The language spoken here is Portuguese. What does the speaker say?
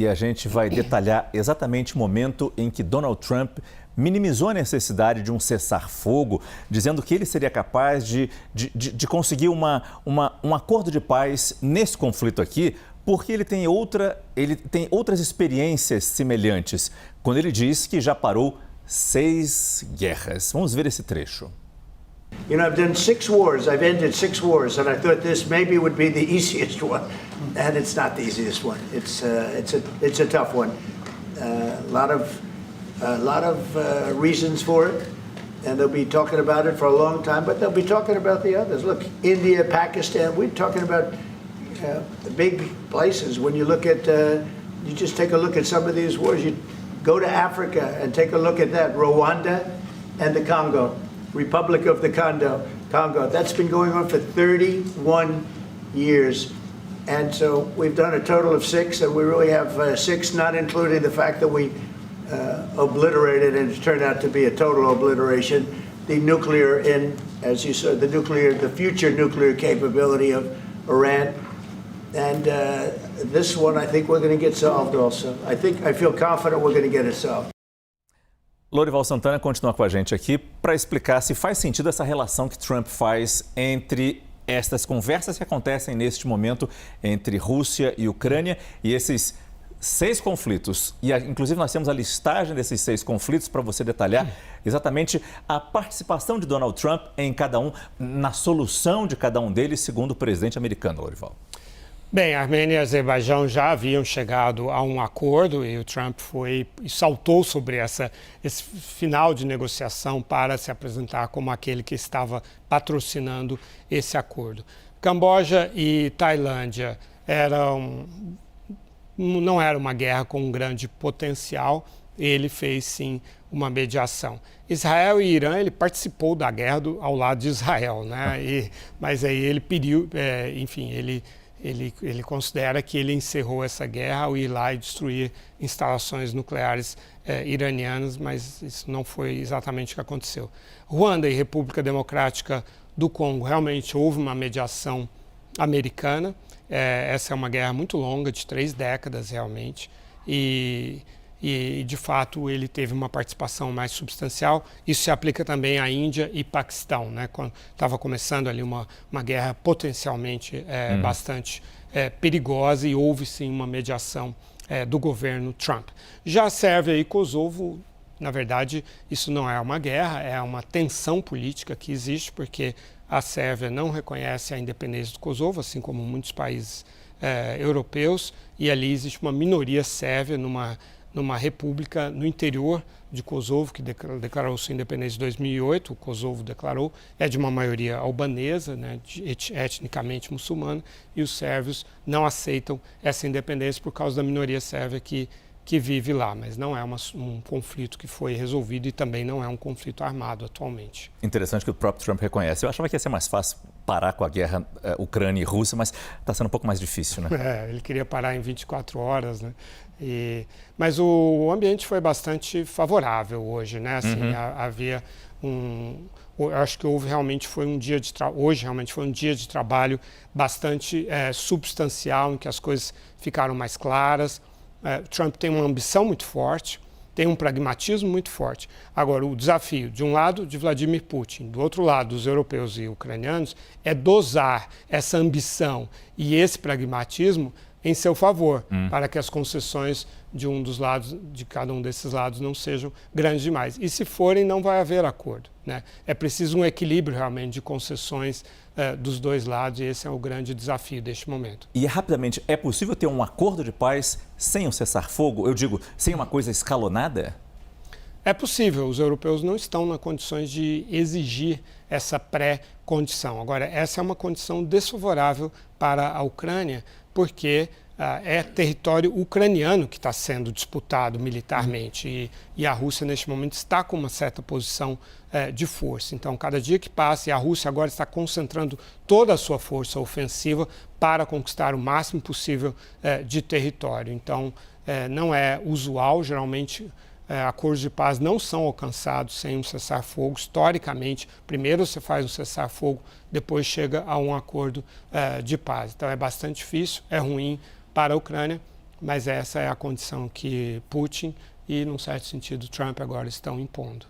E a gente vai detalhar exatamente o momento em que Donald Trump minimizou a necessidade de um cessar-fogo, dizendo que ele seria capaz de conseguir um acordo de paz nesse conflito aqui, porque ele tem outras experiências semelhantes, quando ele diz que já parou 6 guerras. Vamos ver esse trecho. You know, I've done 6 wars. I've ended 6 wars, and I thought this maybe would be the easiest one, and it's not the easiest one. It's a tough one. A lot of reasons for it, and they'll be talking about it for a long time. But they'll be talking about the others. Look, India, Pakistan. We're talking about big places. When you look at, you just take a look at some of these wars. You go to Africa and take a look at that. Rwanda and the Congo. Republic of the Congo. That's been going on for 31 years. And so we've done a total of 6, and we really have 6, not including the fact that we obliterated, and it turned out to be a total obliteration, the nuclear, as you said, the future nuclear capability of Iran. And this one, I think we're going to get solved also. I feel confident we're going to get it solved. Lorival Santana continua com a gente aqui para explicar se faz sentido essa relação que Trump faz entre estas conversas que acontecem neste momento entre Rússia e Ucrânia e esses 6 conflitos. E, inclusive, nós temos a listagem desses 6 conflitos para você detalhar exatamente a participação de Donald Trump em cada um, na solução de cada um deles, segundo o presidente americano, Lorival. Bem, Armênia e Azerbaijão já haviam chegado a um acordo e o Trump foi e saltou sobre esse final de negociação para se apresentar como aquele que estava patrocinando esse acordo. Camboja e Tailândia não era uma guerra com um grande potencial, ele fez sim uma mediação. Israel e Irã, ele participou da guerra ao lado de Israel, né? Mas aí ele pediu, enfim, ele considera que ele encerrou essa guerra ao ir lá e destruir instalações nucleares iranianas, mas isso não foi exatamente o que aconteceu. Ruanda e República Democrática do Congo, realmente houve uma mediação americana. Essa é uma guerra muito longa, de 3 décadas realmente, e de fato ele teve uma participação mais substancial. Isso se aplica também à Índia e Paquistão, né? Quando estava começando ali uma guerra potencialmente bastante perigosa e houve sim uma mediação do governo Trump. Já a Sérvia e Kosovo, na verdade, isso não é uma guerra, é uma tensão política que existe porque a Sérvia não reconhece a independência do Kosovo, assim como muitos países europeus, e ali existe uma minoria sérvia numa república no interior de Kosovo, que declarou sua independência em 2008, o Kosovo declarou, é de uma maioria albanesa, né, etnicamente muçulmana, e os sérvios não aceitam essa independência por causa da minoria sérvia que vive lá, mas não é um conflito que foi resolvido e também não é um conflito armado atualmente. Interessante que o próprio Trump reconhece. Eu achava que ia ser mais fácil parar com a guerra Ucrânia e Rússia, mas está sendo um pouco mais difícil, né? Ele queria parar em 24 horas, né? Mas o ambiente foi bastante favorável hoje, né? Assim, havia eu acho que hoje realmente foi um dia de trabalho bastante substancial, em que as coisas ficaram mais claras. Trump tem uma ambição muito forte, tem um pragmatismo muito forte. Agora, o desafio, de um lado, de Vladimir Putin, do outro lado, dos europeus e ucranianos, é dosar essa ambição e esse pragmatismo em seu favor, para que as concessões de um dos lados, de cada um desses lados, não sejam grandes demais. E se forem, não vai haver acordo, né? É preciso um equilíbrio realmente de concessões dos dois lados, e esse é o grande desafio deste momento. E rapidamente, é possível ter um acordo de paz sem um cessar-fogo? Eu digo, sem uma coisa escalonada? É possível, os europeus não estão nas condições de exigir essa pré-condição. Agora, essa é uma condição desfavorável para a Ucrânia, porque é território ucraniano que está sendo disputado militarmente e a Rússia, neste momento, está com uma certa posição de força. Então, cada dia que passa, e a Rússia agora está concentrando toda a sua força ofensiva para conquistar o máximo possível de território. Então, não é usual, geralmente, acordos de paz não são alcançados sem um cessar-fogo. Historicamente, primeiro você faz um cessar-fogo, depois chega a um acordo de paz. Então é bastante difícil, é ruim para a Ucrânia. mas essa é a condição que Putin e, num certo sentido, Trump agora estão impondo.